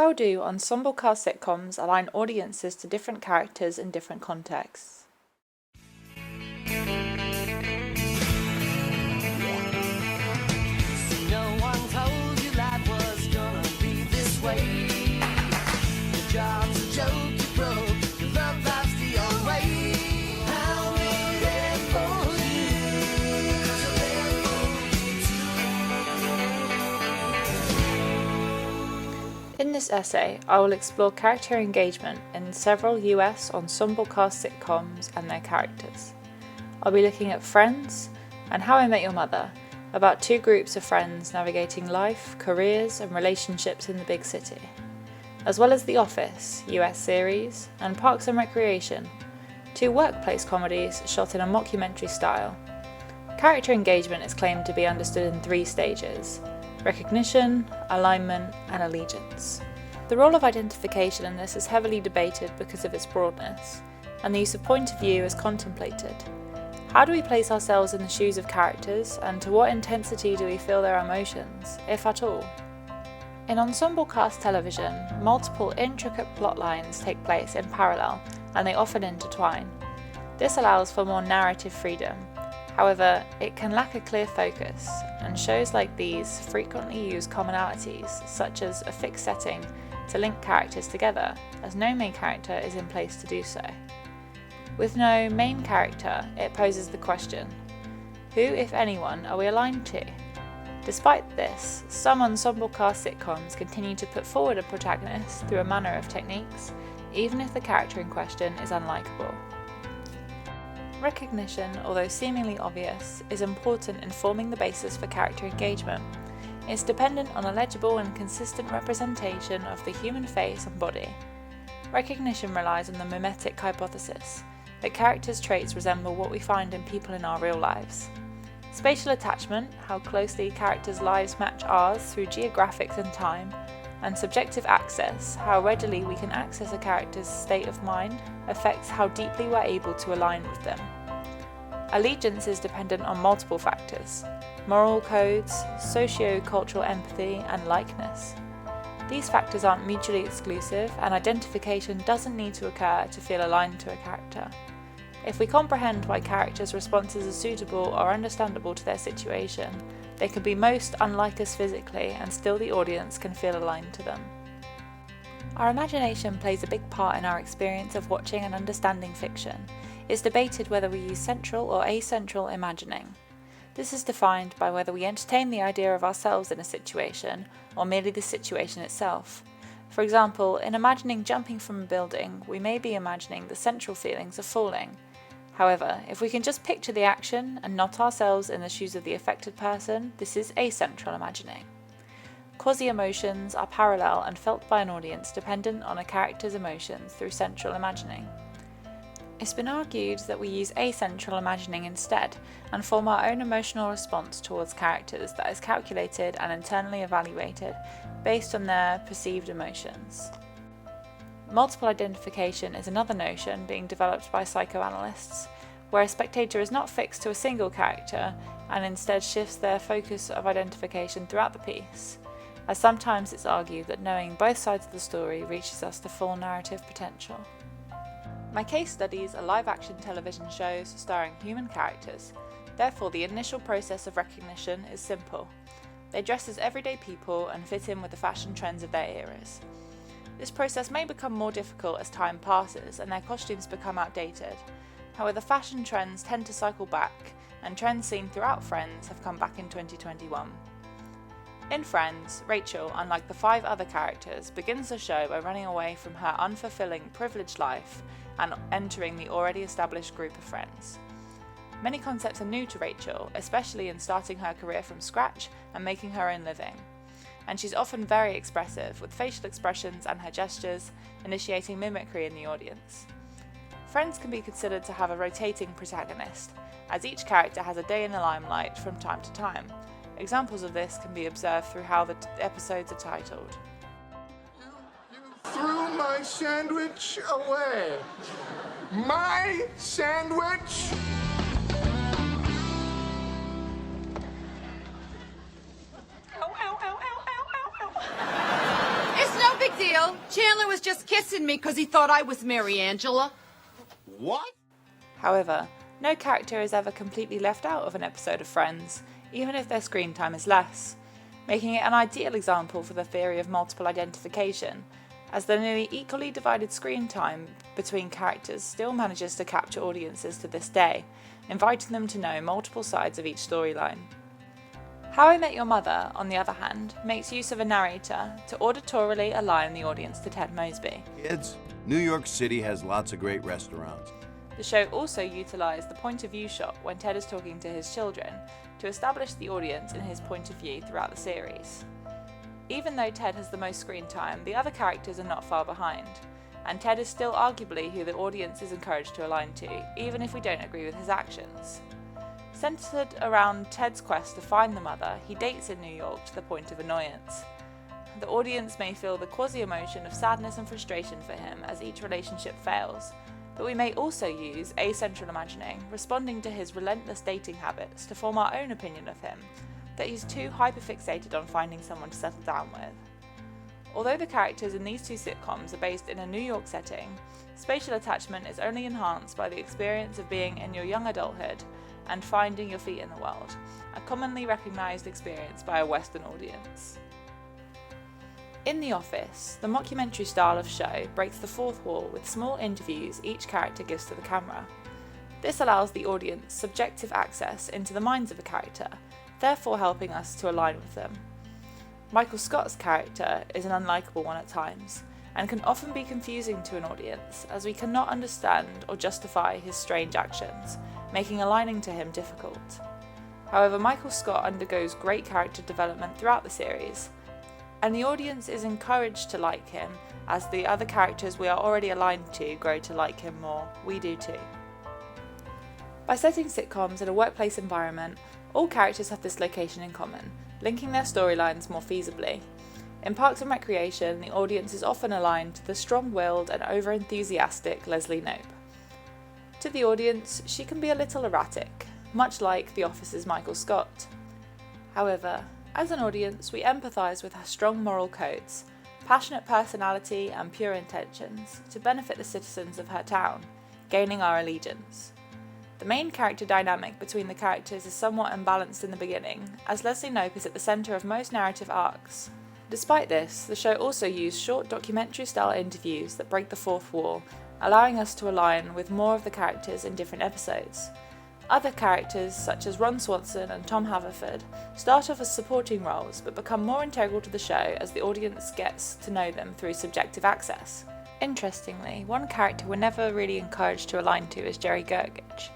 How do ensemble cast sitcoms align audiences to different characters in different contexts? No one told you life was gonna be this way. Your job's a joke, you broke, your love life's the old way. I'll be there for you, 'cause I'm there for you. In this essay, I will explore character engagement in several US ensemble cast sitcoms and their characters. I'll be looking at Friends and How I Met Your Mother, about two groups of friends navigating life, careers, and relationships in the big city, as well as The Office, US series, and Parks and Recreation, two workplace comedies shot in a mockumentary style. Character engagement is claimed to be understood in three stages: recognition, alignment, and allegiance. The role of identification in this is heavily debated because of its broadness, and the use of point of view is contemplated. How do we place ourselves in the shoes of characters, and to what intensity do we feel their emotions, if at all? In ensemble cast television, multiple intricate plot lines take place in parallel, and they often intertwine. This allows for more narrative freedom. However, it can lack a clear focus, and shows like these frequently use commonalities, such as a fixed setting, to link characters together, as no main character is in place to do so. With no main character, it poses the question: who, if anyone, are we aligned to? Despite this, some ensemble cast sitcoms continue to put forward a protagonist through a manner of techniques, even if the character in question is unlikable. Recognition, although seemingly obvious, is important in forming the basis for character engagement. It's dependent on a legible and consistent representation of the human face and body. Recognition relies on the mimetic hypothesis, that characters' traits resemble what we find in people in our real lives. Spatial attachment, how closely characters' lives match ours through geographics and time, and subjective access, how readily we can access a character's state of mind, affects how deeply we're able to align with them. Allegiance is dependent on multiple factors: moral codes, socio-cultural empathy, and likeness. These factors aren't mutually exclusive, and identification doesn't need to occur to feel aligned to a character. If we comprehend why characters' responses are suitable or understandable to their situation, they can be most unlike us physically, and still the audience can feel aligned to them. Our imagination plays a big part in our experience of watching and understanding fiction. It's debated whether we use central or acentral imagining. This is defined by whether we entertain the idea of ourselves in a situation, or merely the situation itself. For example, in imagining jumping from a building, we may be imagining the central feelings of falling. However, if we can just picture the action and not ourselves in the shoes of the affected person, this is acentral imagining. Quasi-emotions are parallel and felt by an audience dependent on a character's emotions through central imagining. It's been argued that we use acentral imagining instead, and form our own emotional response towards characters that is calculated and internally evaluated based on their perceived emotions. Multiple identification is another notion being developed by psychoanalysts, where a spectator is not fixed to a single character and instead shifts their focus of identification throughout the piece, as sometimes it's argued that knowing both sides of the story reaches us to full narrative potential. My case studies are live-action television shows starring human characters, therefore the initial process of recognition is simple. They dress as everyday people and fit in with the fashion trends of their eras. This process may become more difficult as time passes and their costumes become outdated. However, fashion trends tend to cycle back, and trends seen throughout Friends have come back in 2021. In Friends, Rachel, unlike the 5 other characters, begins the show by running away from her unfulfilling, privileged life and entering the already established group of friends. Many concepts are new to Rachel, especially in starting her career from scratch and making her own living. And she's often very expressive, with facial expressions and her gestures initiating mimicry in the audience. Friends can be considered to have a rotating protagonist, as each character has a day in the limelight from time to time. Examples of this can be observed through how the episodes are titled. You threw my sandwich away. My sandwich? It's no big deal. No, Chandler was just kissing me because he thought I was Mary Angela. What? However, no character is ever completely left out of an episode of Friends, even if their screen time is less, making it an ideal example for the theory of multiple identification, as the nearly equally divided screen time between characters still manages to capture audiences to this day, inviting them to know multiple sides of each storyline. How I Met Your Mother, on the other hand, makes use of a narrator to auditorily align the audience to Ted Mosby. Kids, New York City has lots of great restaurants. The show also utilised the point of view shot when Ted is talking to his children to establish the audience in his point of view throughout the series. Even though Ted has the most screen time, the other characters are not far behind, and Ted is still arguably who the audience is encouraged to align to, even if we don't agree with his actions. Centred around Ted's quest to find the mother, he dates in New York to the point of annoyance. The audience may feel the quasi-emotion of sadness and frustration for him as each relationship fails, but we may also use acentral imagining, responding to his relentless dating habits to form our own opinion of him, that he's too hyperfixated on finding someone to settle down with. Although the characters in these two sitcoms are based in a New York setting, spatial attachment is only enhanced by the experience of being in your young adulthood and finding your feet in the world, a commonly recognised experience by a Western audience. In The Office, the mockumentary style of show breaks the fourth wall with small interviews each character gives to the camera. This allows the audience subjective access into the minds of a character, therefore helping us to align with them. Michael Scott's character is an unlikable one at times, and can often be confusing to an audience as we cannot understand or justify his strange actions, making aligning to him difficult. However, Michael Scott undergoes great character development throughout the series, and the audience is encouraged to like him as the other characters we are already aligned to grow to like him more. We do too. By setting sitcoms in a workplace environment, all characters have this location in common, linking their storylines more feasibly. In Parks and Recreation, the audience is often aligned to the strong-willed and over-enthusiastic Leslie Knope. To the audience, she can be a little erratic, much like The Office's Michael Scott. However, as an audience, we empathise with her strong moral codes, passionate personality and pure intentions to benefit the citizens of her town, gaining our allegiance. The main character dynamic between the characters is somewhat imbalanced in the beginning, as Leslie Knope is at the centre of most narrative arcs. Despite this, the show also used short documentary-style interviews that break the fourth wall, allowing us to align with more of the characters in different episodes. Other characters, such as Ron Swanson and Tom Haverford, start off as supporting roles but become more integral to the show as the audience gets to know them through subjective access. Interestingly, one character we're never really encouraged to align to is Jerry Gergich.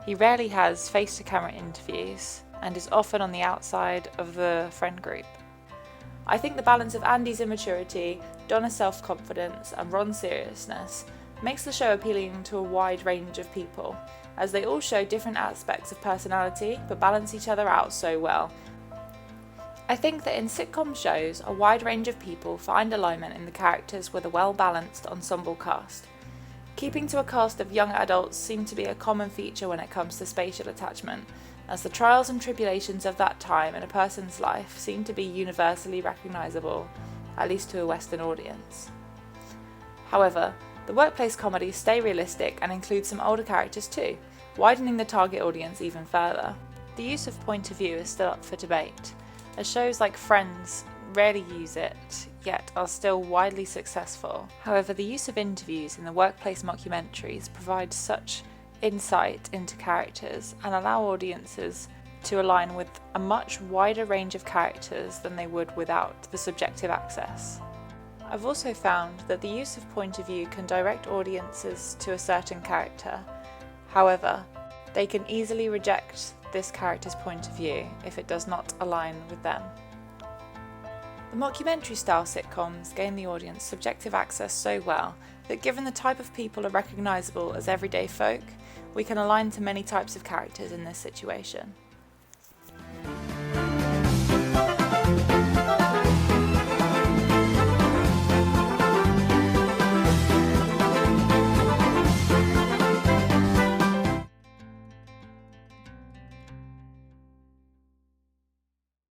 He rarely has face-to-camera interviews and is often on the outside of the friend group. I think the balance of Andy's immaturity, Donna's self-confidence and Ron's seriousness makes the show appealing to a wide range of people, as they all show different aspects of personality but balance each other out so well. I think that in sitcom shows, a wide range of people find alignment in the characters with a well-balanced ensemble cast. Keeping to a cast of young adults seemed to be a common feature when it comes to spatial attachment, as the trials and tribulations of that time in a person's life seem to be universally recognisable, at least to a Western audience. However, the workplace comedies stay realistic and include some older characters too, widening the target audience even further. The use of point of view is still up for debate, as shows like Friends rarely use it, yet are still widely successful. However, the use of interviews in the workplace mockumentaries provides such insight into characters and allow audiences to align with a much wider range of characters than they would without the subjective access. I've also found that the use of point of view can direct audiences to a certain character. However, they can easily reject this character's point of view if it does not align with them. The mockumentary-style sitcoms gain the audience subjective access so well that given the type of people are recognisable as everyday folk, we can align to many types of characters in this situation.